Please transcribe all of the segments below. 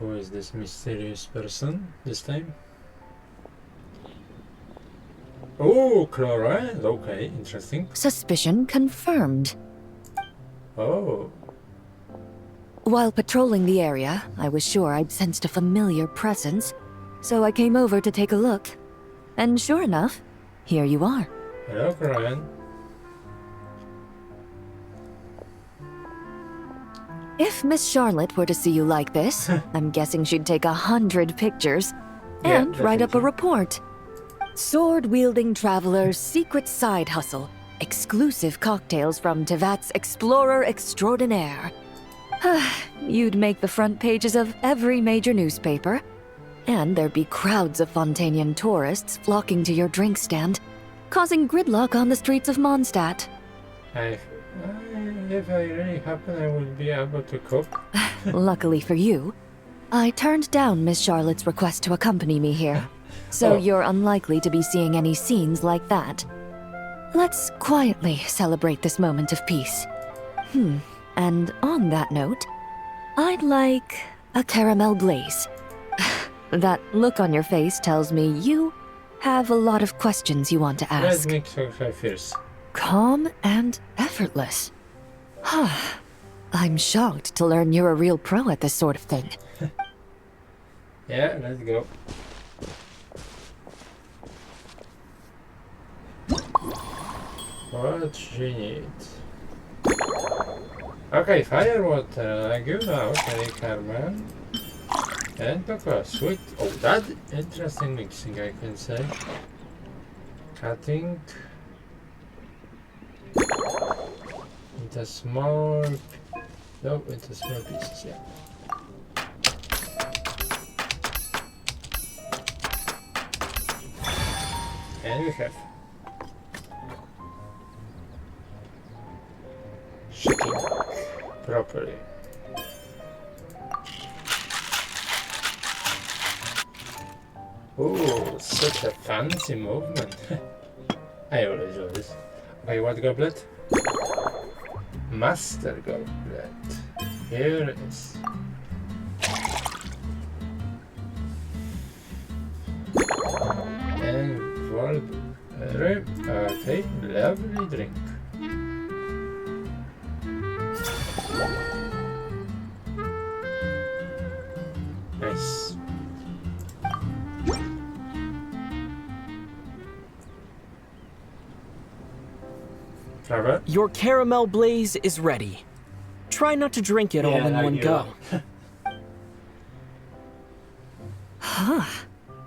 Who is this mysterious person this time? Oh, chloride. Okay, interesting. Suspicion confirmed. Oh. While patrolling the area, I was sure I'd sensed a familiar presence, so I came over to take a look. And sure enough, here you are. Hello, Brian. If Miss Charlotte were to see you like this, I'm guessing she'd take 100 pictures Yeah, and write up a definitely. report. Sword-wielding traveler's secret side hustle. Exclusive cocktails from Tevat's Explorer Extraordinaire. You'd make the front pages of every major newspaper. And there'd be crowds of Fontanian tourists flocking to your drink stand, causing gridlock on the streets of Mondstadt. If I really happen, I would be able to cook. Luckily for you, I turned down Miss Charlotte's request to accompany me here, so Oh. you're unlikely to be seeing any scenes like that. Let's quietly celebrate this moment of peace. And on that note, I'd like a caramel glaze. That look on your face tells me you have a lot of questions you want to Let's ask. make chocolate first. Calm and effortless. I'm shocked to learn you're a real pro at this sort of thing. Yeah, let's go. What she needs. Okay, firewater, Laguna, okay, Carmen. And cocoa, sweet. Oh, that interesting mixing, I can say. Cutting into small, no, into small pieces, yeah. And we have shaking properly. Oh, such a fancy movement. I always do this. Okay, what goblet? Master goblet. Here it is. And okay, lovely drink. Nice. Trevor? Your caramel blaze is ready. Try not to drink it all in like one you. go.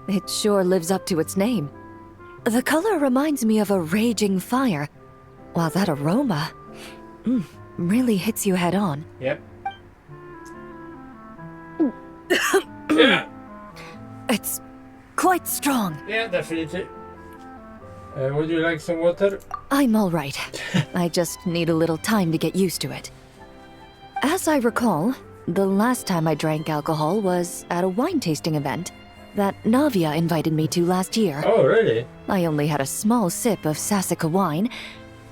It sure lives up to its name. The color reminds me of a raging fire, while that aroma really hits you head on. Yep. Yeah, It's quite strong. yeah, definitely. Would you like some water? I'm all right. I just need a little time to get used to it. As I recall, the last time I drank alcohol was at a wine tasting event that Navia invited me to last year. Oh, really? I only had a small sip of Sassica wine,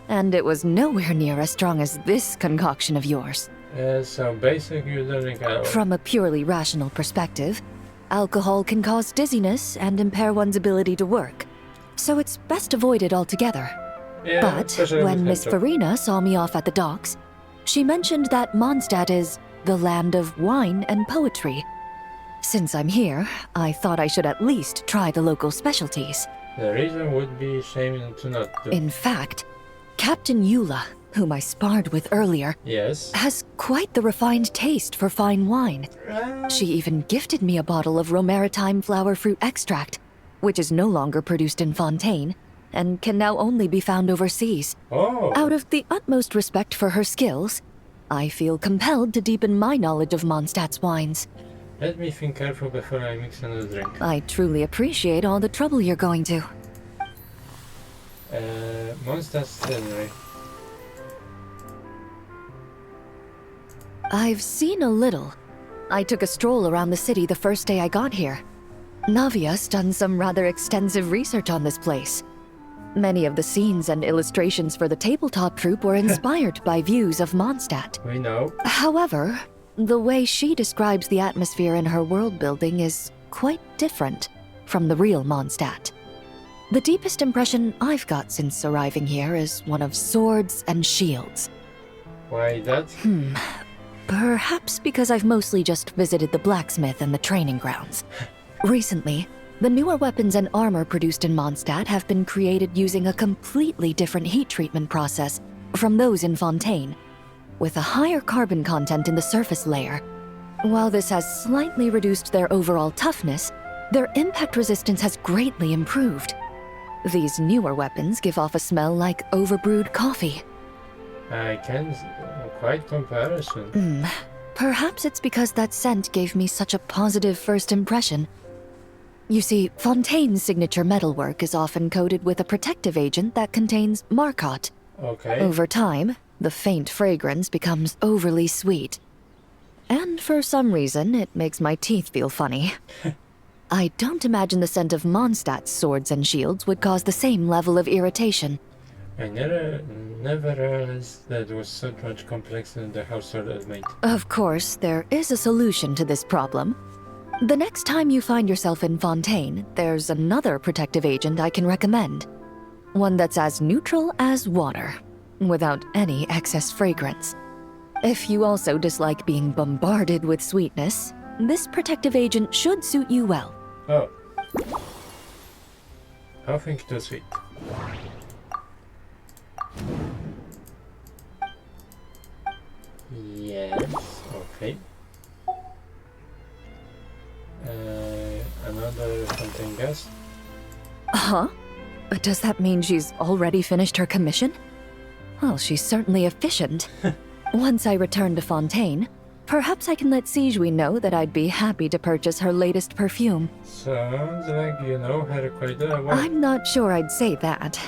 and it was nowhere near as strong as this concoction of yours. So basically you don't drink alcohol. From a purely rational perspective, alcohol can cause dizziness and impair one's ability to work, so it's best avoided altogether. Yeah, But especially when with Miss ketchup. Farina saw me off at the docks, she mentioned that Mondstadt is the land of wine and poetry. Since I'm here, I thought I should at least try the local specialties. The reason would be shame to not do. In fact, Captain Eula, whom I sparred with earlier, Yes. has quite the refined taste for fine wine. She even gifted me a bottle of Romaritime flower fruit extract, which is no longer produced in Fontaine, and can now only be found overseas. Oh. Out of the utmost respect for her skills, I feel compelled to deepen my knowledge of Mondstadt's wines. Let me think careful before I mix another drink. I truly appreciate all the trouble you're going to. Monster Distillery. I've seen a little. I took a stroll around the city the first day I got here. Navia's done some rather extensive research on this place. Many of the scenes and illustrations for the tabletop troupe were inspired by views of Mondstadt. We know. However, The way she describes the atmosphere in her world building is quite different from the real Mondstadt. The deepest impression I've got since arriving here is one of swords and shields. Why that? Perhaps because I've mostly just visited the blacksmith and the training grounds. Recently, the newer weapons and armor produced in Mondstadt have been created using a completely different heat treatment process from those in Fontaine, with a higher carbon content in the surface layer. While this has slightly reduced their overall toughness, their impact resistance has greatly improved. These newer weapons give off a smell like overbrewed coffee. I can quite comparison. Perhaps it's because that scent gave me such a positive first impression. You see, Fontaine's signature metalwork is often coated with a protective agent that contains Marcotte. Okay. Over time, the faint fragrance becomes overly sweet. And for some reason, it makes my teeth feel funny. I don't imagine the scent of Mondstadt's swords and shields would cause the same level of irritation. I never realized that there was so much complexity in the household element. Of course, there is a solution to this problem. The next time you find yourself in Fontaine, there's another protective agent I can recommend. One that's as neutral as water, without any excess fragrance. If you also dislike being bombarded with sweetness, this protective agent should suit you well. Oh. Nothing too sweet. Yes, okay. Another something else? Huh? Does that mean she's already finished her commission? Well, she's certainly efficient. Once I return to Fontaine, perhaps I can let Sigewinne know that I'd be happy to purchase her latest perfume. Sounds like you know her quite well. I'm not sure I'd say that.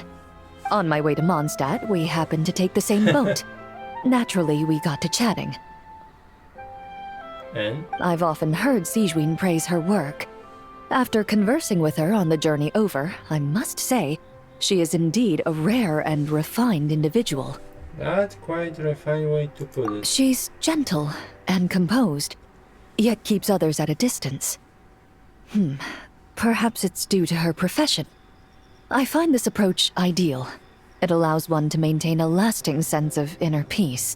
On my way to Mondstadt, we happened to take the same boat. Naturally, we got to chatting. And? I've often heard Sigewinne praise her work. After conversing with her on the journey over, I must say, she is indeed a rare and refined individual. That's quite a refined way to put it. She's gentle and composed, yet keeps others at a distance. Perhaps it's due to her profession. I find this approach ideal. It allows one to maintain a lasting sense of inner peace.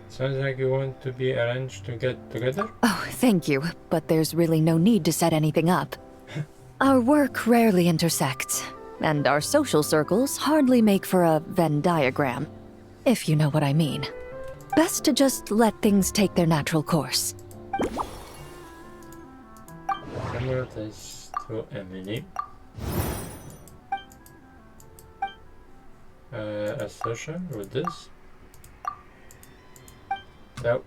Sounds like you want to be arranged to get together? Oh, thank you, but there's really no need to set anything up. Our work rarely intersects, and our social circles hardly make for a Venn diagram, if you know what I mean. Best to just let things take their natural course. Similar taste to Emily. Assertion with this? No.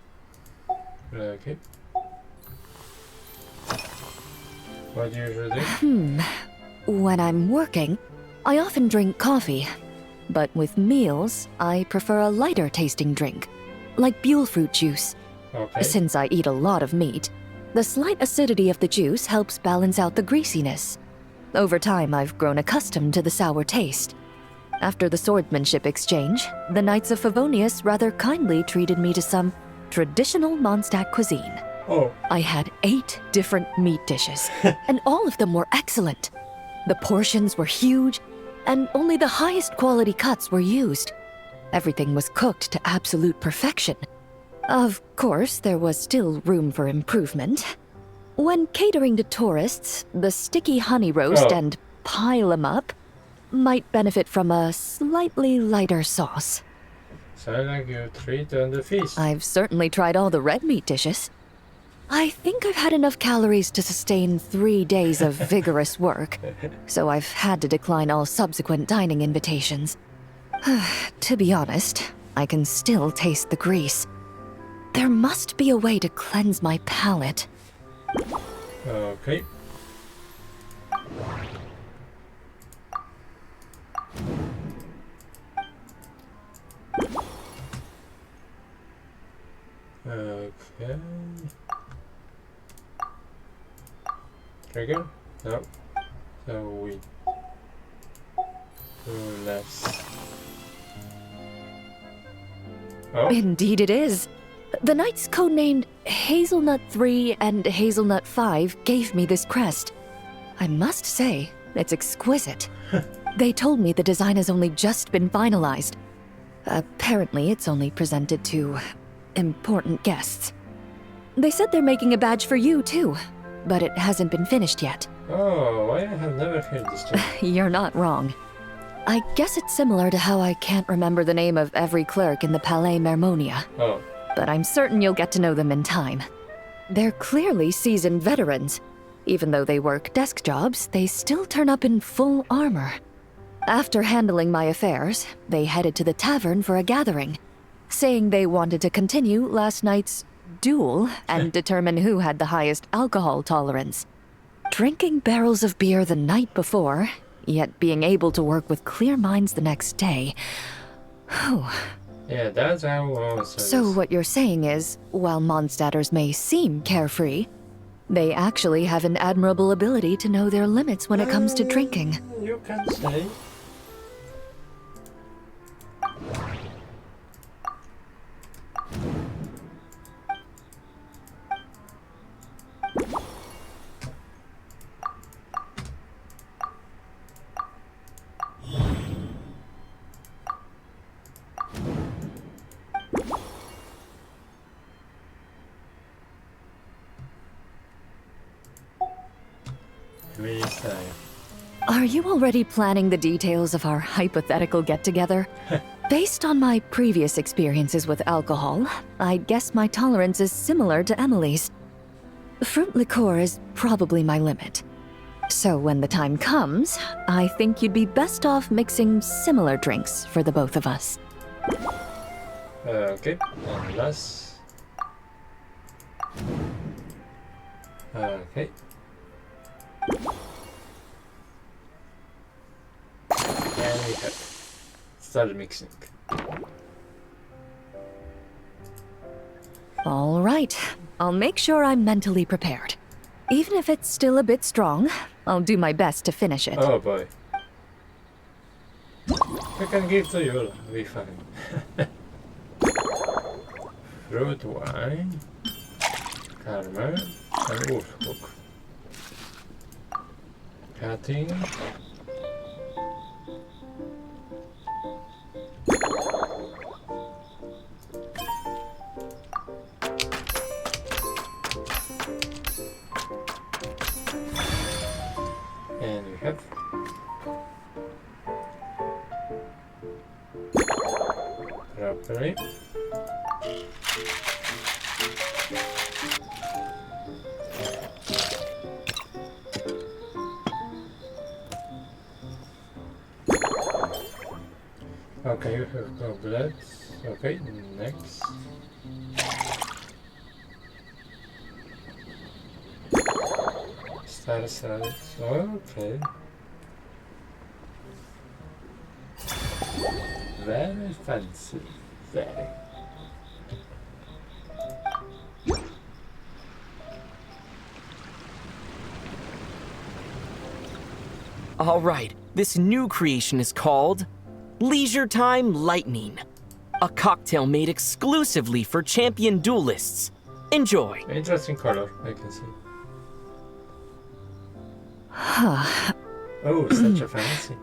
Okay. What do you usually do? When I'm working, I often drink coffee. But with meals, I prefer a lighter tasting drink, like Buell fruit juice. Okay. Since I eat a lot of meat, the slight acidity of the juice helps balance out the greasiness. Over time, I've grown accustomed to the sour taste. After the swordsmanship exchange, the Knights of Favonius rather kindly treated me to some traditional Mondstadt cuisine. Oh, I had 8 different meat dishes, and all of them were excellent. The portions were huge, and only the highest quality cuts were used. Everything was cooked to absolute perfection. Of course, there was still room for improvement. When catering to tourists, the sticky honey roast and pile 'em up might benefit from a slightly lighter sauce. sounds like you treat on the feast. I've certainly tried all the red meat dishes. I think I've had enough calories to sustain 3 days of vigorous work, so I've had to decline all subsequent dining invitations. To be honest, I can still taste the grease. There must be a way to cleanse my palate. Okay. Okay. Trigger? No. So we do less. Oh, Indeed it is. The knights codenamed Hazelnut 3 and Hazelnut 5 gave me this crest. I must say, it's exquisite. They told me the design has only just been finalized. Apparently, it's only presented to important guests. They said they're making a badge for you, too, but it hasn't been finished yet. Oh, I have never heard this story. You're not wrong. I guess it's similar to how I can't remember the name of every clerk in the Palais Mermonia, Oh, but I'm certain you'll get to know them in time. They're clearly seasoned veterans. Even though they work desk jobs, they still turn up in full armor. After handling my affairs, they headed to the tavern for a gathering, saying they wanted to continue last night's duel and determine who had the highest alcohol tolerance. Drinking barrels of beer the night before, yet being able to work with clear minds the next day. Whew. yeah, that's how monsters. So what you're saying is, while Mondstadters may seem carefree, they actually have an admirable ability to know their limits when it comes to drinking. You can say. We say. Are you already planning the details of our hypothetical get-together? Based on my previous experiences with alcohol, I'd guess my tolerance is similar to Emily's. Fruit liqueur is probably my limit. So when the time comes, I think you'd be best off mixing similar drinks for the both of us. Okay, and last. Okay. And we have started mixing. All right, I'll make sure I'm mentally prepared. Even if it's still a bit strong, I'll do my best to finish it. Oh boy. I can give to you, it'll be fine. Fruit wine, caramel, and Urskog. Cutting. And we have properly. Okay, you have goblets. Okay, next. Star salads. Okay. Very fancy. Very. All right, this new creation is called Leisure Time Lightning, a cocktail made exclusively for champion duelists. Enjoy. Interesting color, I can see. Huh. Oh, such a fancy.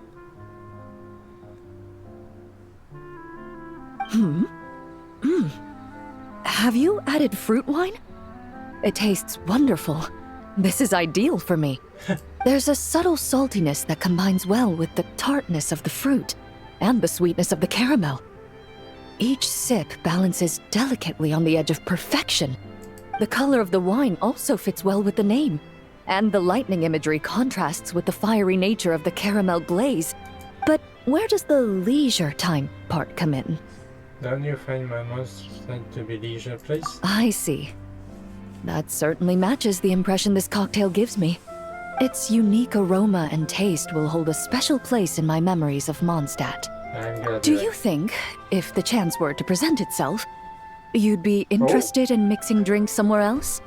Have you added fruit wine? It tastes wonderful. This is ideal for me. There's a subtle saltiness that combines well with the tartness of the fruit and the sweetness of the caramel. Each sip balances delicately on the edge of perfection. The color of the wine also fits well with the name, and the lightning imagery contrasts with the fiery nature of the caramel glaze. But where does the leisure time part come in? Don't you find my monsters tend to be leisure place? I see. That certainly matches the impression this cocktail gives me. Its unique aroma and taste will hold a special place in my memories of Mondstadt. I'm glad Do you think, if the chance were to present itself, you'd be interested in mixing drinks somewhere else?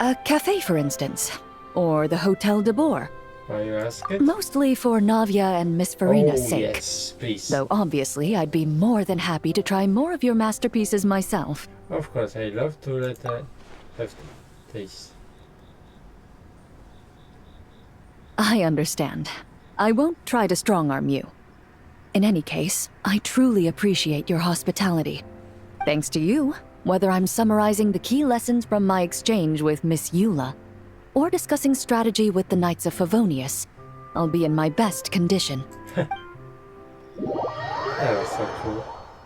A cafe, for instance, or the Hotel de Boer. Why you ask it? Mostly for Navia and Miss Farina's Oh, sake. yes, please. Though obviously, I'd be more than happy to try more of your masterpieces myself. Of course, I love to have to taste. I understand. I won't try to strong-arm you. In any case, I truly appreciate your hospitality. Thanks to you, whether I'm summarizing the key lessons from my exchange with Miss Eula, or discussing strategy with the Knights of Favonius, I'll be in my best condition. That was so cool.